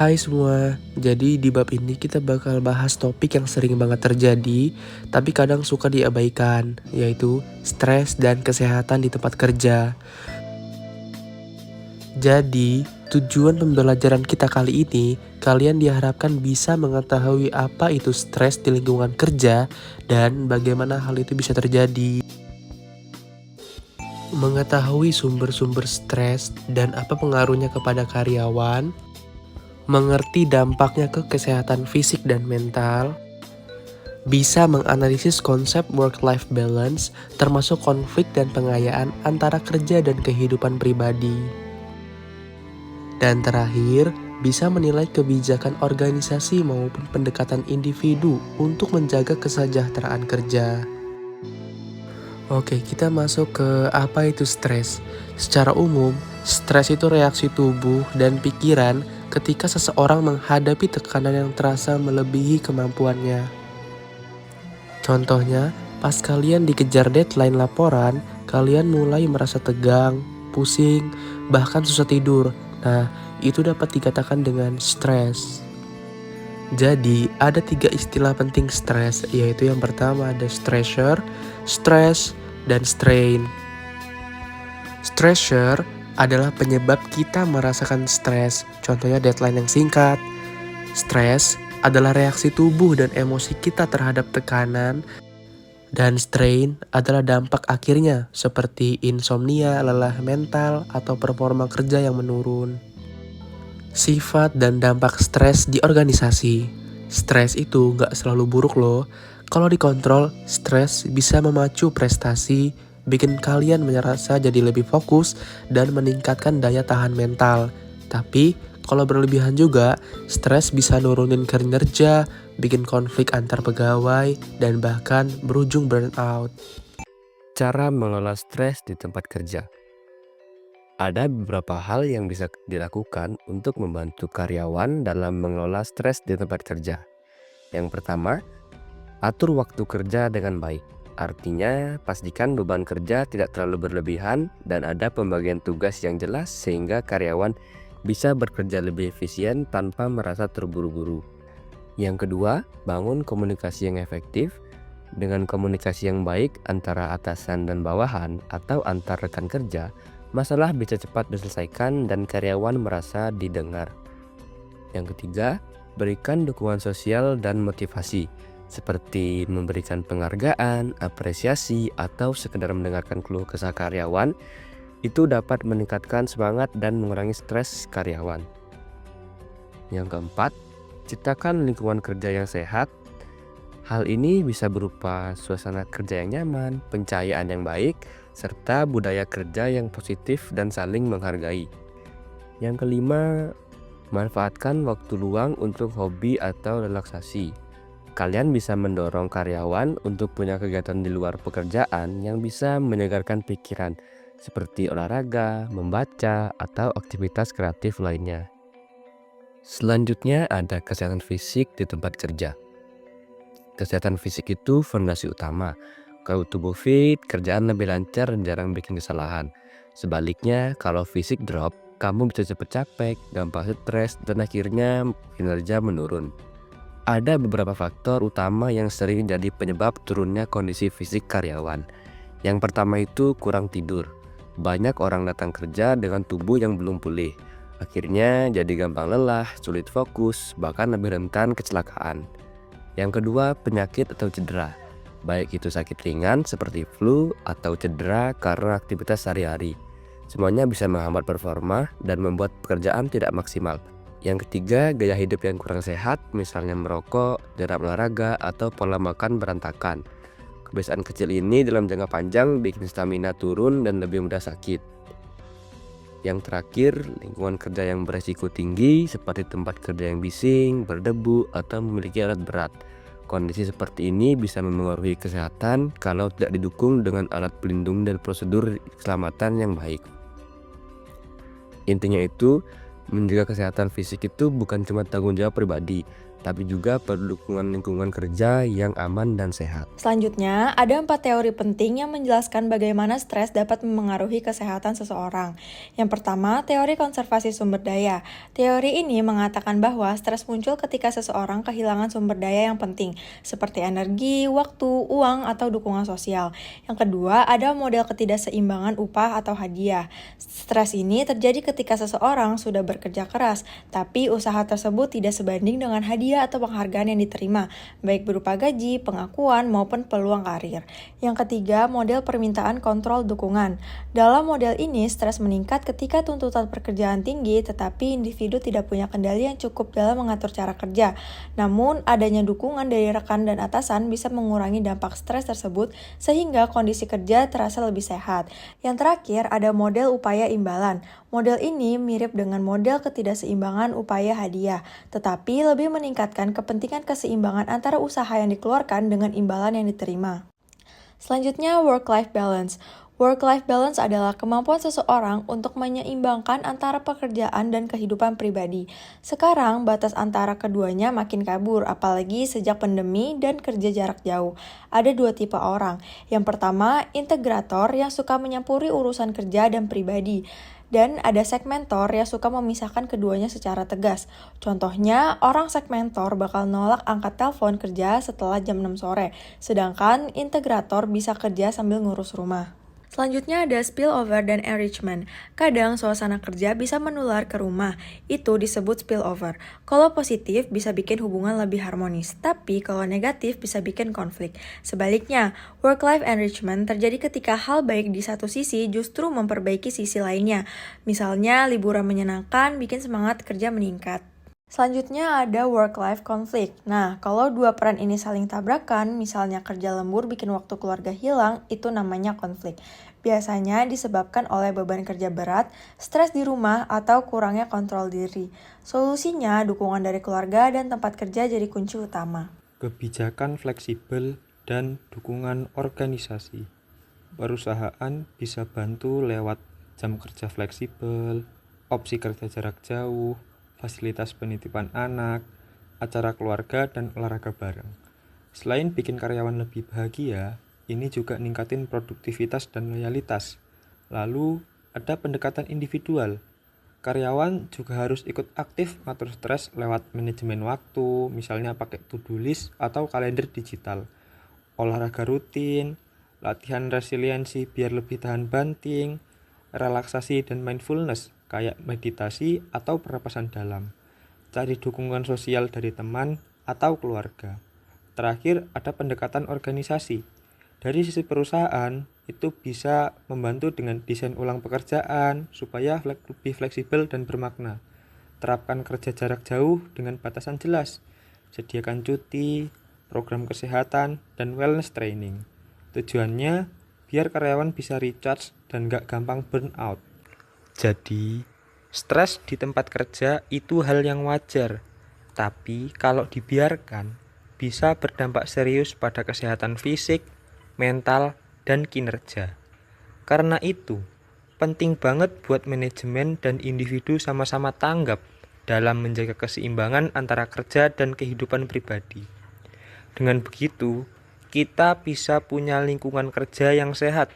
Hai semua, jadi di bab ini kita bakal bahas topik yang sering banget terjadi, tapi kadang suka diabaikan, yaitu stres dan kesehatan di tempat kerja. Jadi, tujuan pembelajaran kita kali ini, kalian diharapkan bisa mengetahui apa itu stres di lingkungan kerja dan bagaimana hal itu bisa terjadi. Mengetahui sumber-sumber stres dan apa pengaruhnya kepada karyawan, mengerti dampaknya ke kesehatan fisik dan mental, bisa menganalisis konsep work-life balance termasuk konflik dan pengayaan antara kerja dan kehidupan pribadi. Dan terakhir, bisa menilai kebijakan organisasi maupun pendekatan individu untuk menjaga kesejahteraan kerja. Oke, kita masuk ke apa itu stres. Secara umum, stres itu reaksi tubuh dan pikiran ketika seseorang menghadapi tekanan yang terasa melebihi kemampuannya. Contohnya, pas kalian dikejar deadline laporan, kalian mulai merasa tegang, pusing, bahkan susah tidur. Nah, itu dapat dikatakan dengan stres. Jadi, ada 3 istilah penting stres, yaitu yang pertama ada stressor, stress, dan strain. Stressor adalah penyebab kita merasakan stres, contohnya deadline yang singkat. Stres adalah reaksi tubuh dan emosi kita terhadap tekanan, dan strain adalah dampak akhirnya seperti insomnia, lelah mental, atau performa kerja yang menurun. Sifat dan dampak stres di organisasi. Stres itu nggak selalu buruk loh. Kalau dikontrol, stres bisa memacu prestasi, bikin kalian merasa jadi lebih fokus, dan meningkatkan daya tahan mental. Tapi, kalau berlebihan juga, stres bisa nurunin kinerja, bikin konflik antar pegawai, dan bahkan berujung burnout. Cara mengelola stres di tempat kerja. Ada beberapa hal yang bisa dilakukan untuk membantu karyawan dalam mengelola stres di tempat kerja. Yang pertama, atur waktu kerja dengan baik. Artinya, pastikan beban kerja tidak terlalu berlebihan dan ada pembagian tugas yang jelas sehingga karyawan bisa bekerja lebih efisien tanpa merasa terburu-buru. Yang kedua, bangun komunikasi yang efektif. Dengan komunikasi yang baik antara atasan dan bawahan atau antar rekan kerja, masalah bisa cepat diselesaikan dan karyawan merasa didengar. Yang ketiga, berikan dukungan sosial dan motivasi, seperti memberikan penghargaan, apresiasi, atau sekedar mendengarkan keluh kesah karyawan. Itu dapat meningkatkan semangat dan mengurangi stres karyawan. Yang keempat, ciptakan lingkungan kerja yang sehat. Hal ini bisa berupa suasana kerja yang nyaman, pencahayaan yang baik, serta budaya kerja yang positif dan saling menghargai. Yang kelima, manfaatkan waktu luang untuk hobi atau relaksasi. Kalian bisa mendorong karyawan untuk punya kegiatan di luar pekerjaan yang bisa menyegarkan pikiran, seperti olahraga, membaca, atau aktivitas kreatif lainnya. Selanjutnya ada kesehatan fisik di tempat kerja. Kesehatan fisik itu fondasi utama. Kalau tubuh fit, kerjaan lebih lancar dan jarang bikin kesalahan. Sebaliknya, kalau fisik drop, kamu bisa cepat capek, gampang stres, dan akhirnya kinerja menurun. Ada beberapa faktor utama yang sering jadi penyebab turunnya kondisi fisik karyawan. Yang pertama itu kurang tidur. Banyak orang datang kerja dengan tubuh yang belum pulih. Akhirnya jadi gampang lelah, sulit fokus, bahkan lebih rentan kecelakaan. Yang kedua, penyakit atau cedera. Baik itu sakit ringan seperti flu atau cedera karena aktivitas sehari-hari. Semuanya bisa menghambat performa dan membuat pekerjaan tidak maksimal. Yang ketiga, gaya hidup yang kurang sehat, misalnya merokok, jarang olahraga, atau pola makan berantakan. Kebiasaan kecil ini dalam jangka panjang bikin stamina turun dan lebih mudah sakit. Yang terakhir, lingkungan kerja yang beresiko tinggi seperti tempat kerja yang bising, berdebu, atau memiliki alat berat. Kondisi seperti ini bisa memengaruhi kesehatan kalau tidak didukung dengan alat pelindung dan prosedur keselamatan yang baik. Intinya itu, menjaga kesehatan fisik itu bukan cuma tanggung jawab pribadi, tapi juga perlu dukungan lingkungan kerja yang aman dan sehat. Selanjutnya, ada 4 teori penting yang menjelaskan bagaimana stres dapat memengaruhi kesehatan seseorang. Yang pertama, teori konservasi sumber daya. Teori ini mengatakan bahwa stres muncul ketika seseorang kehilangan sumber daya yang penting, seperti energi, waktu, uang, atau dukungan sosial. Yang kedua, ada model ketidakseimbangan upah atau hadiah. Stres ini terjadi ketika seseorang sudah bekerja keras, tapi usaha tersebut tidak sebanding dengan hadiah atau penghargaan yang diterima, baik berupa gaji, pengakuan, maupun peluang karir. Yang ketiga, model permintaan kontrol dukungan. Dalam model ini, stres meningkat ketika tuntutan pekerjaan tinggi, tetapi individu tidak punya kendali yang cukup dalam mengatur cara kerja. Namun, adanya dukungan dari rekan dan atasan bisa mengurangi dampak stres tersebut, sehingga kondisi kerja terasa lebih sehat. Yang terakhir, ada model upaya imbalan. Model ini mirip dengan model ketidakseimbangan upaya hadiah, tetapi lebih meningkatkan kepentingan keseimbangan antara usaha yang dikeluarkan dengan imbalan yang diterima. Selanjutnya, work-life balance. Work-life balance adalah kemampuan seseorang untuk menyeimbangkan antara pekerjaan dan kehidupan pribadi. Sekarang, batas antara keduanya makin kabur, apalagi sejak pandemi dan kerja jarak jauh. Ada 2 tipe orang. Yang pertama, integrator yang suka menyampuri urusan kerja dan pribadi. Dan ada segmentor yang suka memisahkan keduanya secara tegas. Contohnya, orang segmentor bakal nolak angkat telepon kerja setelah jam 6 sore, sedangkan integrator bisa kerja sambil ngurus rumah. Selanjutnya ada spillover dan enrichment. Kadang suasana kerja bisa menular ke rumah, itu disebut spillover. Kalau positif bisa bikin hubungan lebih harmonis, tapi kalau negatif bisa bikin konflik. Sebaliknya, work-life enrichment terjadi ketika hal baik di satu sisi justru memperbaiki sisi lainnya. Misalnya, liburan menyenangkan bikin semangat kerja meningkat. Selanjutnya ada work-life conflict. Nah, kalau 2 peran ini saling tabrakan, misalnya kerja lembur bikin waktu keluarga hilang, itu namanya konflik. Biasanya disebabkan oleh beban kerja berat, stres di rumah, atau kurangnya kontrol diri. Solusinya, dukungan dari keluarga dan tempat kerja jadi kunci utama. Kebijakan fleksibel dan dukungan organisasi. Perusahaan bisa bantu lewat jam kerja fleksibel, opsi kerja jarak jauh, fasilitas penitipan anak, acara keluarga, dan olahraga bareng. Selain bikin karyawan lebih bahagia, ini juga ningkatin produktivitas dan loyalitas. Lalu, ada pendekatan individual. Karyawan juga harus ikut aktif ngatur stres lewat manajemen waktu, misalnya pakai to-do list atau kalender digital. Olahraga rutin, latihan resiliensi biar lebih tahan banting, relaksasi dan mindfulness kayak meditasi atau pernapasan dalam. Cari dukungan sosial dari teman atau keluarga. Terakhir, ada pendekatan organisasi. Dari sisi perusahaan, itu bisa membantu dengan desain ulang pekerjaan supaya lebih fleksibel dan bermakna. Terapkan kerja jarak jauh dengan batasan jelas. Sediakan cuti, program kesehatan, dan wellness training. Tujuannya, biar karyawan bisa recharge dan gak gampang burn out. Jadi, stres di tempat kerja itu hal yang wajar. Tapi kalau dibiarkan, bisa berdampak serius pada kesehatan fisik, mental, dan kinerja. Karena itu, penting banget buat manajemen dan individu sama-sama tanggap dalam menjaga keseimbangan antara kerja dan kehidupan pribadi. Dengan begitu, kita bisa punya lingkungan kerja yang sehat.